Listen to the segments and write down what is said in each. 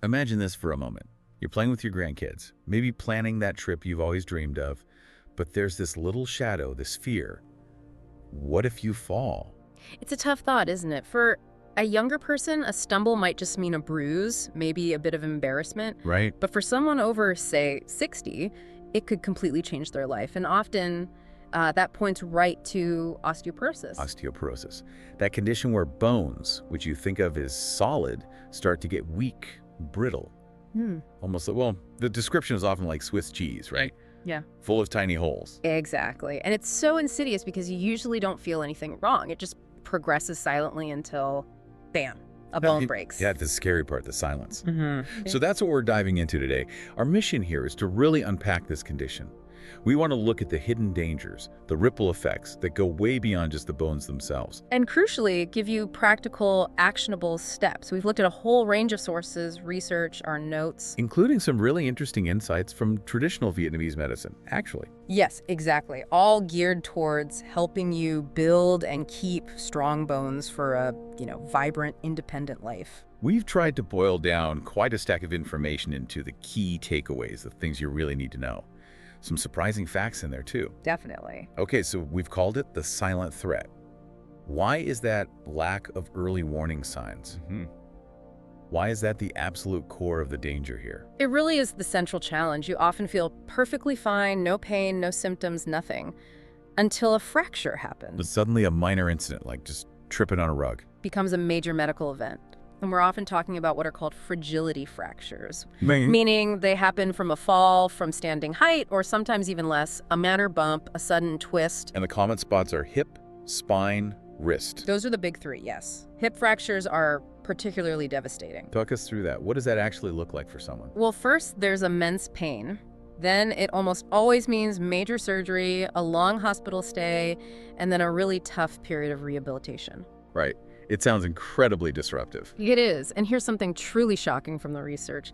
Imagine this for a moment. You're playing with your grandkids, maybe planning that trip you've always dreamed of, but there's this little shadow, this fear. What if you fall? It's a tough thought, isn't it? For a younger person, a stumble might just mean a bruise, maybe a bit of embarrassment. Right? But for someone over, say, 60, it could completely change their life. And often that points right to osteoporosis. Osteoporosis. That condition where bones, which you think of as solid, start to get weak, brittle. Almost like, well, the description is often like Swiss cheese, right? Yeah. Full of tiny holes. Exactly. And it's so insidious because you usually don't feel anything wrong. It just progresses silently until, bam, a bone breaks. Yeah, the scary part, the silence. Mm-hmm. So that's what we're diving into today. Our mission here is to really unpack this condition. We want to look at the hidden dangers, the ripple effects that go way beyond just the bones themselves. And crucially, give you practical, actionable steps. We've looked at a whole range of sources, research, our notes. Including some really interesting insights from traditional Vietnamese medicine, actually. Yes, exactly. All geared towards helping you build and keep strong bones for a, vibrant, independent life. We've tried to boil down quite a stack of information into the key takeaways, the things you really need to know. Some surprising facts in there, too. Definitely. Okay, so we've called it the silent threat. Why is that lack of early warning signs? Why is that the absolute core of the danger here? It really is the central challenge. You often feel perfectly fine, no pain, no symptoms, nothing, until a fracture But happens. suddenly a minor incident, like just tripping on a rug. Becomes a major medical event. And we're often talking about what are called fragility fractures, Meaning meaning they happen from a fall, from standing height, or sometimes even less, a minor bump, a sudden twist. And the common spots are hip, spine, wrist. Those are the big three, yes. Hip fractures are particularly devastating. Talk us through that. What does that actually look like for someone? Well, first, there's immense pain. Then it almost always means major surgery, a long hospital stay, and then a really tough period of rehabilitation. Right. It sounds incredibly disruptive. It is. And here's something truly shocking from the research.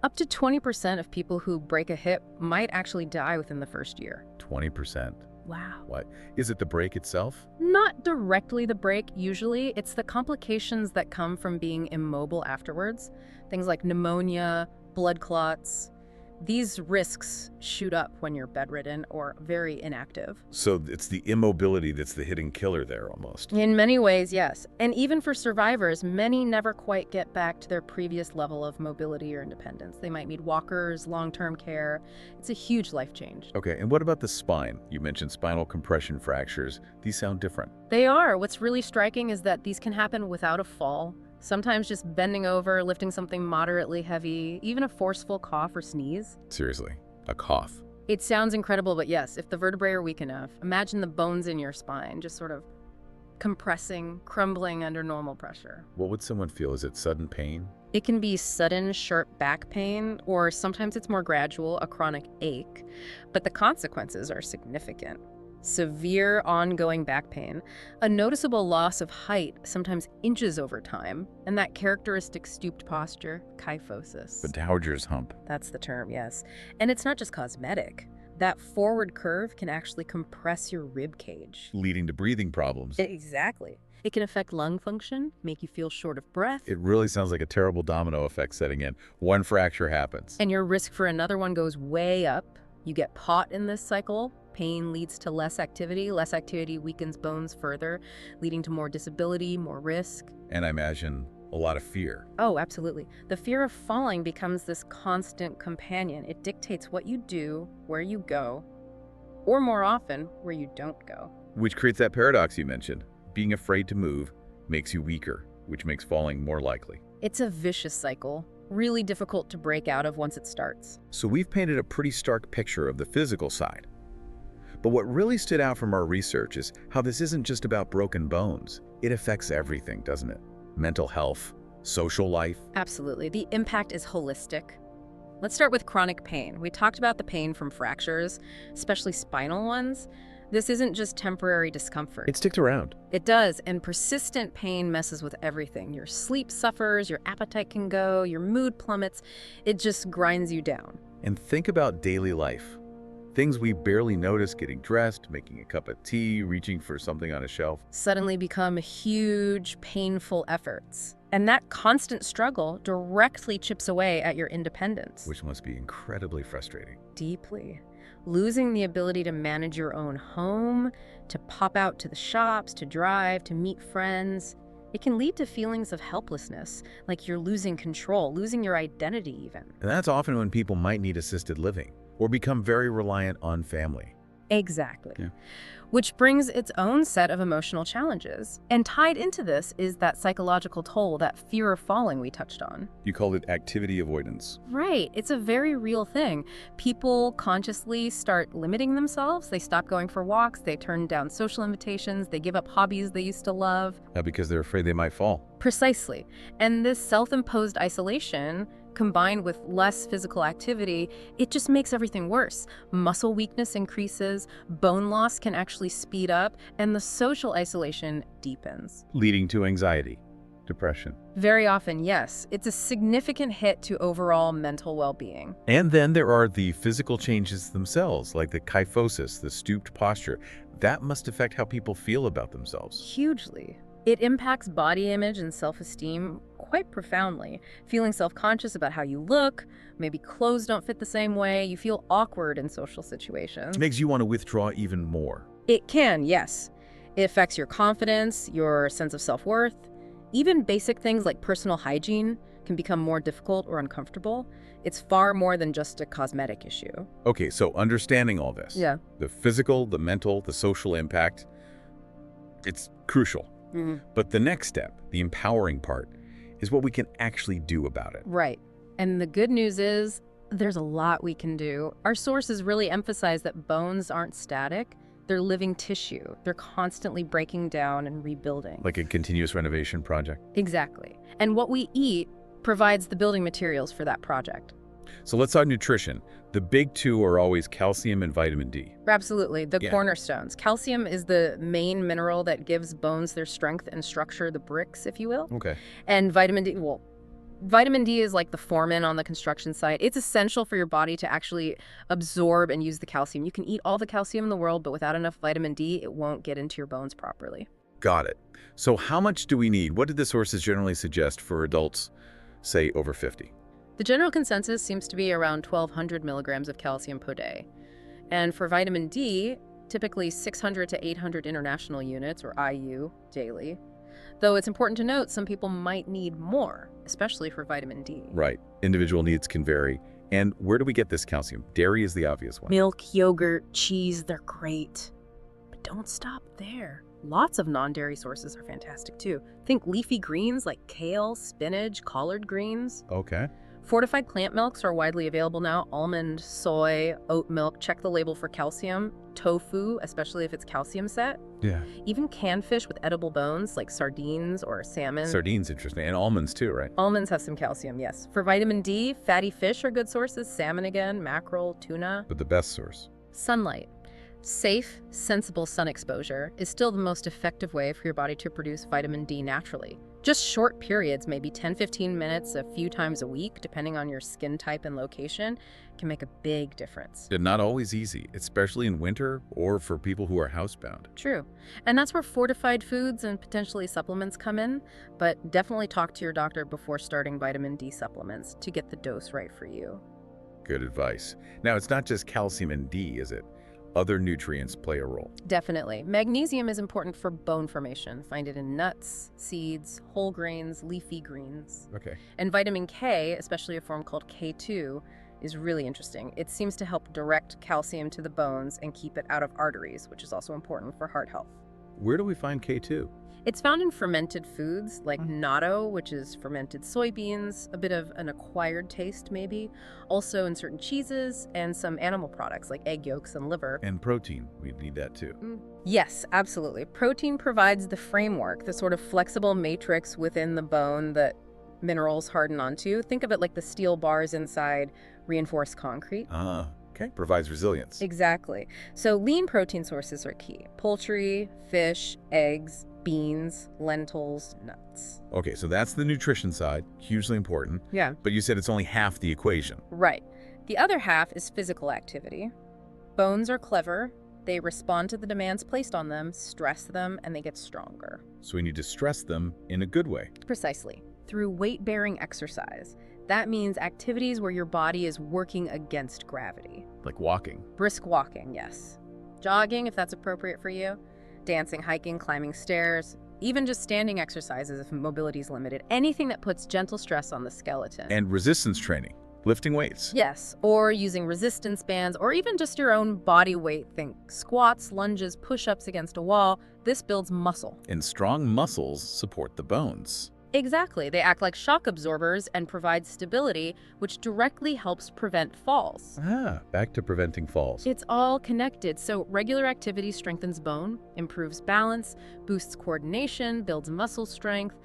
Up to 20% of people who break a hip might actually die within the first year. 20%. Wow. What? Is it the break itself? Not directly the break, usually. It's the complications that come from being immobile afterwards. Things like pneumonia, blood clots. These risks shoot up when you're bedridden or very inactive. So it's the immobility that's the hidden killer there almost. In many ways, yes. And even for survivors, many never quite get back to their previous level of mobility or independence. They might need walkers, long-term care. It's a huge life change. Okay, and what about the spine? You mentioned spinal compression fractures. These sound different. They are. What's really striking is that these can happen without a fall. Sometimes just bending over, lifting something moderately heavy, even a forceful cough or sneeze. Seriously, a cough. It sounds incredible, but yes, if the vertebrae are weak enough, imagine the bones in your spine just sort of compressing, crumbling under normal pressure. What would someone feel? Is it sudden pain? It can be sudden, sharp back pain, or sometimes it's more gradual, a chronic ache, but the consequences are significant. Severe ongoing back pain, a noticeable loss of height, sometimes inches over time, and that characteristic stooped posture, kyphosis. The dowager's hump. That's the term, yes. And it's not just cosmetic. That forward curve can actually compress your rib cage. Leading to breathing problems. Exactly. It can affect lung function, make you feel short of breath. It really sounds like a terrible domino effect setting in. One fracture happens. And your risk for another one goes way up. You get caught in this cycle. Pain leads to less activity. Less activity weakens bones further, leading to more disability, more risk. And I imagine a lot of fear. Oh, absolutely. The fear of falling becomes this constant companion. It dictates what you do, where you go, or more often, where you don't go. Which creates that paradox you mentioned. Being afraid to move makes you weaker, which makes falling more likely. It's a vicious cycle, really difficult to break out of once it starts. So we've painted a pretty stark picture of the physical side. But what really stood out from our research is how this isn't just about broken bones. It affects everything, doesn't it? Mental health, social life. Absolutely. The impact is holistic. Let's start with chronic pain. We talked about the pain from fractures, especially spinal ones. This isn't just temporary discomfort. It sticks around. It does, and persistent pain messes with everything. Your sleep suffers, your appetite can go, your mood plummets. It just grinds you down. And think about daily life. Things we barely notice, getting dressed, making a cup of tea, reaching for something on a shelf. Suddenly become huge, painful efforts. And that constant struggle directly chips away at your independence. Which must be incredibly frustrating. Deeply. Losing the ability to manage your own home, to pop out to the shops, to drive, to meet friends. It can lead to feelings of helplessness, like you're losing control, losing your identity even. And that's often when people might need assisted living or become very reliant on family. Exactly. Yeah. Which brings its own set of emotional challenges. And tied into this is that psychological toll, that fear of falling we touched on. You called it activity avoidance. Right. It's a very real thing. People consciously start limiting themselves. They stop going for walks. They turn down social invitations. They give up hobbies they used to love. Because they're afraid they might fall. Precisely. And this self-imposed isolation, combined with less physical activity, it just makes everything worse. Muscle weakness increases, bone loss can actually speed up, and the social isolation deepens. Leading to anxiety, depression. Very often, yes. It's a significant hit to overall mental well-being. And then there are the physical changes themselves, like the kyphosis, the stooped posture. That must affect how people feel about themselves. Hugely. It impacts body image and self-esteem quite profoundly. Feeling self-conscious about how you look, maybe clothes don't fit the same way, you feel awkward in social situations. It makes you want to withdraw even more. It can, yes. It affects your confidence, your sense of self-worth. Even basic things like personal hygiene can become more difficult or uncomfortable. It's far more than just a cosmetic issue. Okay, so understanding all this. Yeah. The physical, the mental, the social impact, it's crucial. But the next step, the empowering part, is what we can actually do about it. Right. And the good news is there's a lot we can do. Our sources really emphasize that bones aren't static. They're living tissue. They're constantly breaking down and rebuilding. Like a continuous renovation project. Exactly. And what we eat provides the building materials for that project. So let's talk nutrition. The big two are always calcium and vitamin D. Absolutely. The Yeah. cornerstones. Calcium is the main mineral that gives bones their strength and structure, the bricks, if you will. Okay. And vitamin D, well, vitamin D is like the foreman on the construction site. It's essential for your body to actually absorb and use the calcium. You can eat all the calcium in the world, but without enough vitamin D, it won't get into your bones properly. Got it. So how much do we need? What did the sources generally suggest for adults, say, over 50? The general consensus seems to be around 1,200 milligrams of calcium per day. And for vitamin D, typically 600 to 800 international units, or IU, daily. Though it's important to note some people might need more, especially for vitamin D. Right. Individual needs can vary. And where do we get this calcium? Dairy is the obvious one. Milk, yogurt, cheese, they're great. But don't stop there. Lots of non-dairy sources are fantastic too. Think leafy greens like kale, spinach, collard greens. Okay. Fortified plant milks are widely available now. Almond, soy, oat milk. Check the label for calcium. Tofu, especially if it's calcium set. Yeah. Even canned fish with edible bones like sardines or salmon. Sardines, interesting. And almonds too, right? Almonds have some calcium, yes. For vitamin D, fatty fish are good sources. Salmon again, mackerel, tuna. But the best source. Sunlight. Safe, sensible sun exposure is still the most effective way for your body to produce vitamin D naturally. Just short periods, maybe 10-15 minutes a few times a week, depending on your skin type and location, can make a big difference. And not always easy, especially in winter or for people who are housebound. True. And that's where fortified foods and potentially supplements come in, but definitely talk to your doctor before starting vitamin D supplements to get the dose right for you. Good advice. Now, it's not just calcium and D, is it? Other nutrients play a role. Definitely. Magnesium is important for bone formation. Find it in nuts, seeds, whole grains, leafy greens. Okay. And vitamin K, especially a form called K2, is really interesting. It seems to help direct calcium to the bones and keep it out of arteries, which is also important for heart health. Where do we find K2? It's found in fermented foods like natto, which is fermented soybeans, a bit of an acquired taste maybe, also in certain cheeses and some animal products like egg yolks and liver. And protein. We need that too. Yes, absolutely. Protein provides the framework, the sort of flexible matrix within the bone that minerals harden onto. Think of it like the steel bars inside reinforced concrete. Okay. Provides resilience. Exactly. So lean protein sources are key. Poultry, fish, eggs, beans, lentils, nuts. Okay, so that's the nutrition side, hugely important. Yeah. But you said it's only half the equation. Right. The other half is physical activity. Bones are clever. They respond to the demands placed on them, stress them, and they get stronger. So we need to stress them in a good way. Precisely. Through weight-bearing exercise. That means activities where your body is working against gravity. Like walking. Brisk walking, yes. Jogging, if that's appropriate for you. Dancing, hiking, climbing stairs. Even just standing exercises if mobility is limited. Anything that puts gentle stress on the skeleton. And resistance training. Lifting weights. Yes, or using resistance bands, or even just your own body weight. Think squats, lunges, push-ups against a wall. This builds muscle. And strong muscles support the bones. Exactly. They act like shock absorbers and provide stability, which directly helps prevent falls. Back to preventing falls. It's all connected. So regular activity strengthens bone, improves balance, boosts coordination, builds muscle strength,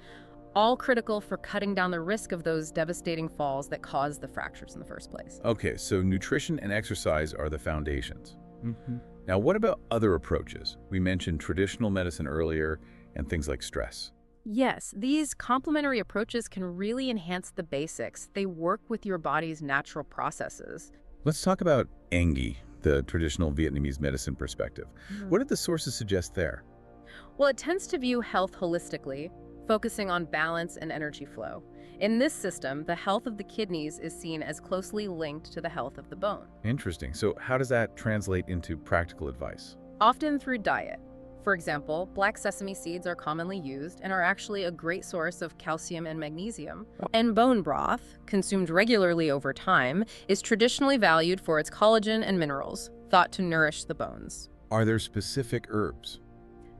all critical for cutting down the risk of those devastating falls that cause the fractures in the first place. Okay, so nutrition and exercise are the foundations. Now, what about other approaches? We mentioned traditional medicine earlier and things like stress. Yes, these complementary approaches can really enhance the basics. They work with your body's natural processes. Let's talk about Engi, the traditional Vietnamese medicine perspective. What did the sources suggest there? Well, it tends to view health holistically, focusing on balance and energy flow. In this system, the health of the kidneys is seen as closely linked to the health of the bone. Interesting. So how does that translate into practical advice? Often through diet. For example, black sesame seeds are commonly used and are actually a great source of calcium and magnesium. And bone broth, consumed regularly over time, is traditionally valued for its collagen and minerals, thought to nourish the bones. Are there specific herbs?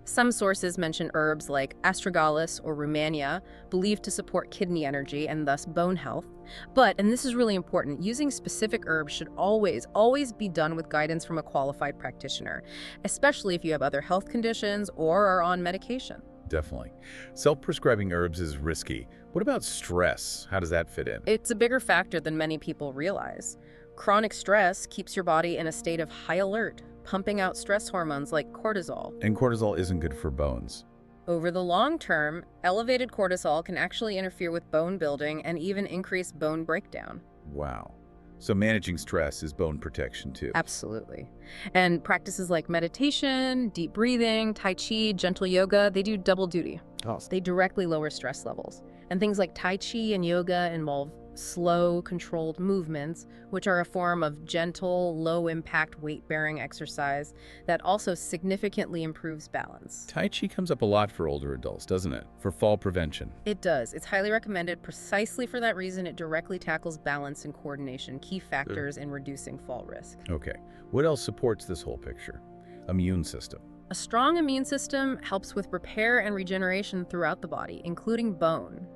Some sources mention herbs like astragalus or rumania, believed to support kidney energy and thus bone health. But, and this is really important, using specific herbs should always be done with guidance from a qualified practitioner, especially if you have other health conditions or are on medication. Definitely. Self-prescribing herbs is risky. What about stress? How does that fit in? It's a bigger factor than many people realize. Chronic stress keeps your body in a state of high alert, pumping out stress hormones like cortisol. And cortisol isn't good for bones. Over the long term, elevated cortisol can actually interfere with bone building and even increase bone breakdown. Wow. So managing stress is bone protection too. Absolutely. And practices like meditation, deep breathing, tai chi, gentle yoga, they do double duty. Awesome. They directly lower stress levels. And things like tai chi and yoga involve slow, controlled movements, which are a form of gentle, low-impact weight-bearing exercise that also significantly improves balance. Tai Chi comes up a lot for older adults, doesn't it? For fall prevention. It does. It's highly recommended precisely for that reason. It directly tackles balance and coordination, key factors in reducing fall risk. Okay. What else supports this whole picture? Immune system. A strong immune system helps with repair and regeneration throughout the body, including bone.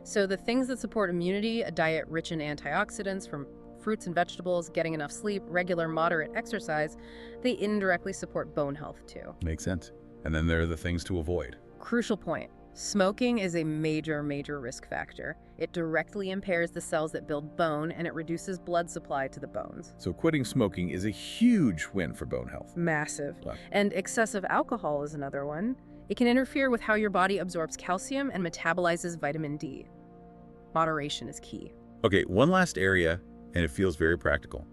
So the things that support immunity, a diet rich in antioxidants from fruits and vegetables, getting enough sleep, regular moderate exercise, they indirectly support bone health too. Makes sense. And then there are the things to avoid. Crucial point. Smoking is a major risk factor. It directly impairs the cells that build bone and it reduces blood supply to the bones. So quitting smoking is a huge win for bone health. Massive. Wow. And excessive alcohol is another one. It can interfere with how your body absorbs calcium and metabolizes vitamin D. Moderation is key. Okay, one last area, and it feels very practical.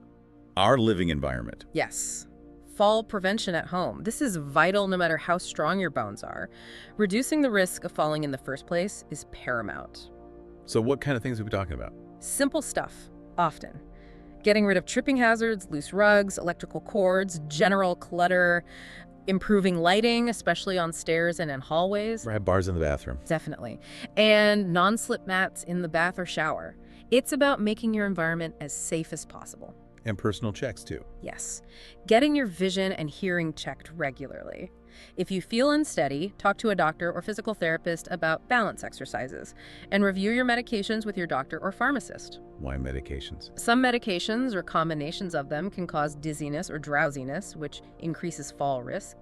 Our living environment. Yes. Fall prevention at home. This is vital no matter how strong your bones are. Reducing the risk of falling in the first place is paramount. So what kind of things are we talking about? Simple stuff, often. Getting rid of tripping hazards, loose rugs, electrical cords, general clutter, improving lighting, especially on stairs and in hallways. Or have bars in the bathroom. Definitely. And non-slip mats in the bath or shower. It's about making your environment as safe as possible. And personal checks too. Yes. Getting your vision and hearing checked regularly. If you feel unsteady, talk to a doctor or physical therapist about balance exercises, and review your medications with your doctor or pharmacist. Why medications? Some medications or combinations of them can cause dizziness or drowsiness, which increases fall risk.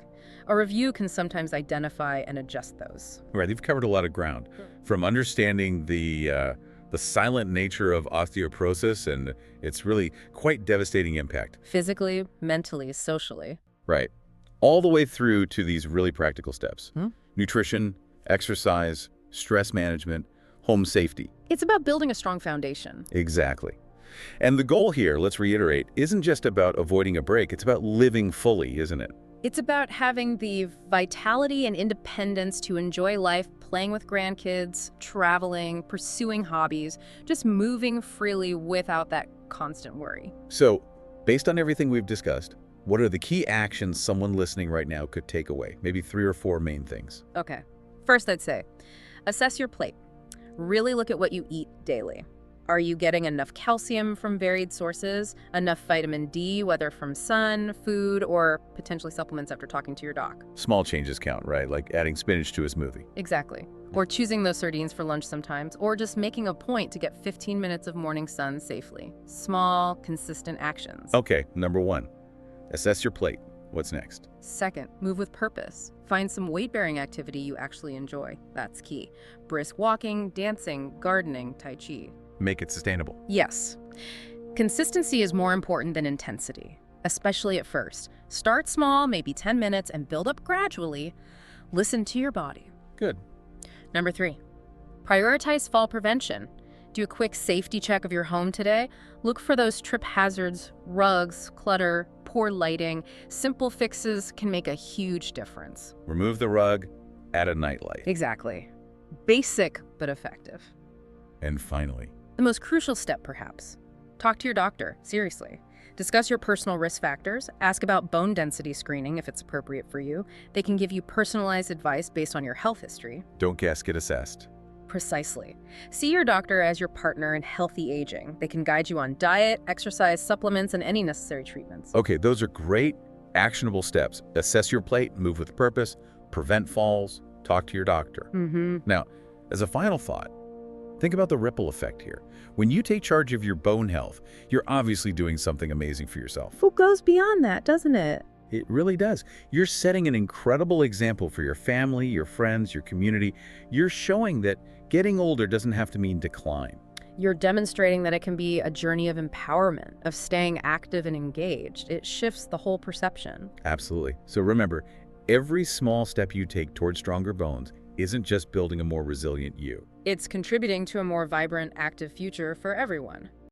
A review can sometimes identify and adjust those. Right, you've covered a lot of ground. From understanding the silent nature of osteoporosis and its really quite devastating impact. Physically, mentally, socially. Right. All the way through to these really practical steps. Nutrition, exercise, stress management, home safety. It's about building a strong foundation. Exactly. And the goal here, let's reiterate, isn't just about avoiding a break, it's about living fully, isn't it? It's about having the vitality and independence to enjoy life, playing with grandkids, traveling, pursuing hobbies, just moving freely without that constant worry. So, based on everything we've discussed, what are the key actions someone listening right now could take away? Maybe 3 or 4 main things. Okay. First, I'd say, assess your plate. Really look at what you eat daily. Are you getting enough calcium from varied sources, enough vitamin D, whether from sun, food, or potentially supplements after talking to your doc? Small changes count, right? Like adding spinach to a smoothie. Exactly. Or choosing those sardines for lunch sometimes, or just making a point to get 15 minutes of morning sun safely. Small, consistent actions. Okay, number 1, assess your plate. What's next? Second, move with purpose. Find some weight-bearing activity you actually enjoy. That's key. Brisk walking, dancing, gardening, tai chi. Make it sustainable. Yes. Consistency is more important than intensity, especially at first. Start small, maybe 10 minutes, and build up gradually. Listen to your body. Good. Number 3, prioritize fall prevention. Do a quick safety check of your home today. Look for those trip hazards, rugs, clutter, poor lighting. Simple fixes can make a huge difference. Remove the rug, add a nightlight. Exactly. Basic, but effective. And finally, The most crucial step, perhaps. Talk to your doctor, seriously. Discuss your personal risk factors. Ask about bone density screening if it's appropriate for you. They can give you personalized advice based on your health history. don't guess, get assessed. Precisely. See your doctor as your partner in healthy aging. They can guide you on diet, exercise, supplements, and any necessary treatments. Okay, those are great, actionable steps. Assess your plate, move with purpose, prevent falls, talk to your doctor. Now, as a final thought, think about the ripple effect here. When you take charge of your bone health, you're obviously doing something amazing for yourself. It goes beyond that, doesn't it? It really does. You're setting an incredible example for your family, your friends, your community. You're showing that getting older doesn't have to mean decline. You're demonstrating that it can be a journey of empowerment, of staying active and engaged. It shifts the whole perception. Absolutely. So remember, every small step you take towards stronger bones isn't just building a more resilient you. It's contributing to a more vibrant, active future for everyone.